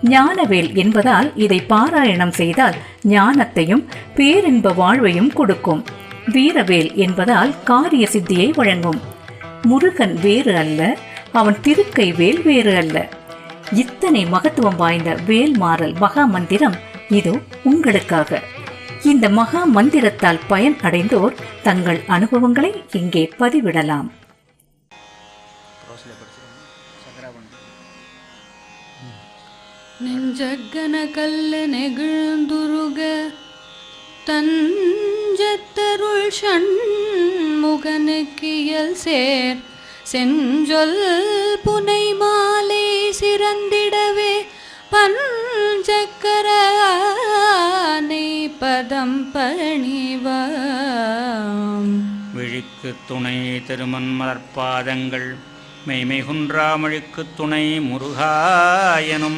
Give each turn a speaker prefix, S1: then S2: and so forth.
S1: ஞானவேல் என்பதால் இதை பாராயணம் செய்தால் ஞானத்தையும் பேரின்ப வாழ்வையும் கொடுக்கும். வீரவேல் என்பதால் காரிய சித்தியை வழங்கும். முருகன் வேறு அல்ல, அவன் திருக்கை வேல் வேறு அல்ல. இத்தனை மகத்துவம் வாய்ந்த வேல் மாறல் மகா மந்திரம் இது உங்களுக்காக. இந்த மகா மந்திரத்தால் பயன் அடைந்தோர் தங்கள் அனுபவங்களை இங்கே பதிவிடலாம்.
S2: நெஞ்சகன கல்லு நெகிழ்ந்துருக தஞ்சத்தருள் ஷண்முகனுக்கியல் சேர் செஞ்சொல் புனை மாலை சிறந்திடவே பஞ்சக்கரானை பதம் பணிவாம்.
S3: விழிக்கு துணை திருமன் மலர்பாதங்கள் மெய்மை குன்றாமழிக்கு துணை முருகாயனும்